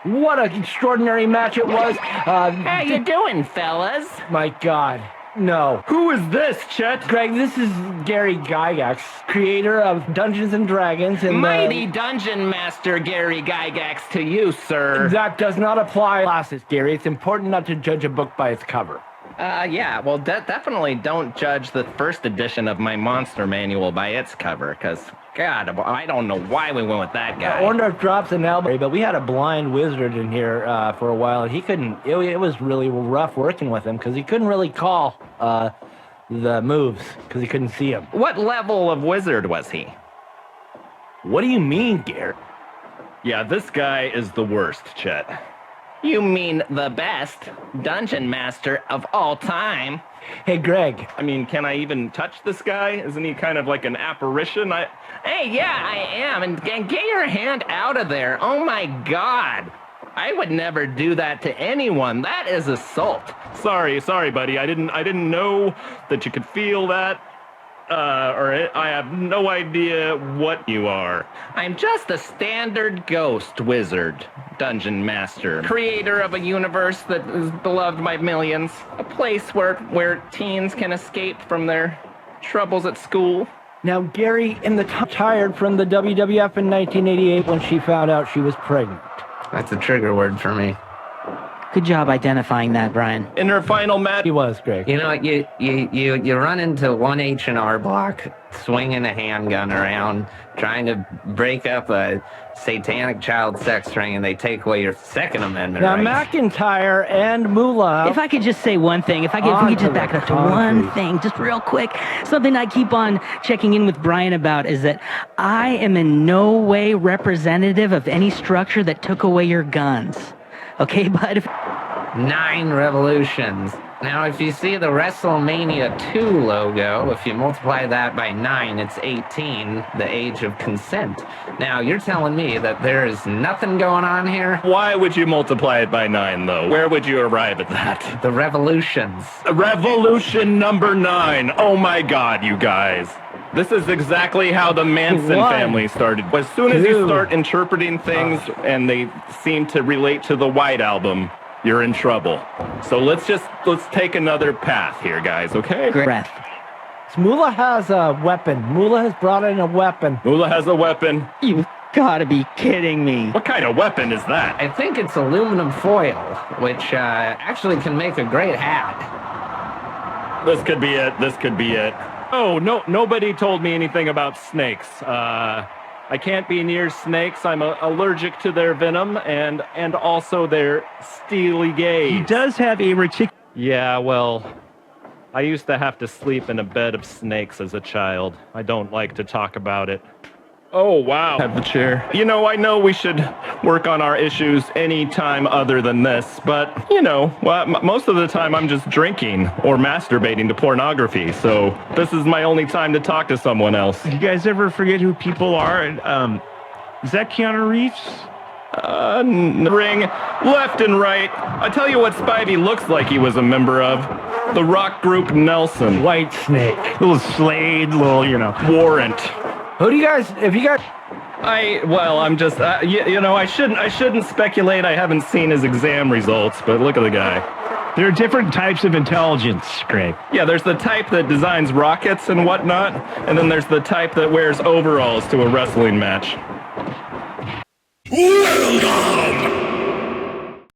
What an extraordinary match it was. How you doing, fellas? My God. No. Who is this, Chet? Greg, this is Gary Gygax, creator of Dungeons and Dragons and Mighty Dungeon Master Gary Gygax to you, sir. That does not apply to classes, Gary. It's important not to judge a book by its cover. Yeah, well, definitely don't judge the first edition of my monster manual by its cover, because, God, I don't know why we went with that guy. Orndorff drops an elbow, but we had a blind wizard in here for a while, and he couldn't, it was really rough working with him, because he couldn't really call the moves, because he couldn't see them. What level of wizard was he? What do you mean, Gary? Yeah, this guy is the worst, Chet. You mean the best dungeon master of all time? Hey, Greg. I mean, can I even touch this guy? Isn't he kind of like an apparition? Hey, yeah, I am. And get your hand out of there. Oh, my God. I would never do that to anyone. That is assault. Sorry, buddy. I didn't know that you could feel that. I have no idea what you are. I'm just a standard ghost wizard, dungeon master, creator of a universe that is beloved by millions, a place where teens can escape from their troubles at school. Now, Gary, tired from the WWF in 1988 when she found out she was pregnant. That's a trigger word for me. Good job identifying that, Brian. In her final match, He was, Greg. You know, you run into one H&R Block swinging a handgun around, trying to break up a satanic child sex ring, and they take away your Second Amendment Now, rights. McIntyre and Moolah. If I could just say one thing, if we could just back it up to one thing, just real quick, something I keep on checking in with Brian about is that I am in no way representative of any structure that took away your guns. Okay, bud? 9 revolutions. Now, if you see the Wrestlemania 2 logo, if you multiply that by 9, it's 18, the age of consent. Now, you're telling me that there is nothing going on here? why would you multiply it by 9, though? Where would you arrive at that? The revolutions. Revolution number 9. Oh my God, you guys. This is exactly how the Manson One. family started. As soon as you Two. start interpreting things and they seem to relate to the White Album, you're in trouble. So let's take another path here, guys, okay? Breath. Moolah has a weapon. Moolah has brought in a weapon. Moolah has a weapon. You gotta be kidding me. What kind of weapon is that? I think it's aluminum foil, which actually can make a great hat. This could be it. This could be it. Oh, no, nobody told me anything about snakes. I can't be near snakes. I'm allergic to their venom and also their steely gaze. He does have a Yeah, well, I used to have to sleep in a bed of snakes as a child. I don't like to talk about it. Oh, wow. Have the chair. You know, I know we should work on our issues any time other than this, but, you know, most of the time I'm just drinking or masturbating to pornography, so this is my only time to talk to someone else. You guys ever forget who people are? Is that Keanu Reeves? Ring left and right. I tell you what Spivey looks like he was a member of. The rock group Nelson. White Snake. Little Slade, little, Warrant. Who do you guys, if you got... I'm just, you know, I shouldn't speculate. I haven't seen his exam results, but look at the guy. There are different types of intelligence, Greg. Yeah, there's the type that designs rockets and whatnot, and then there's the type that wears overalls to a wrestling match. Welcome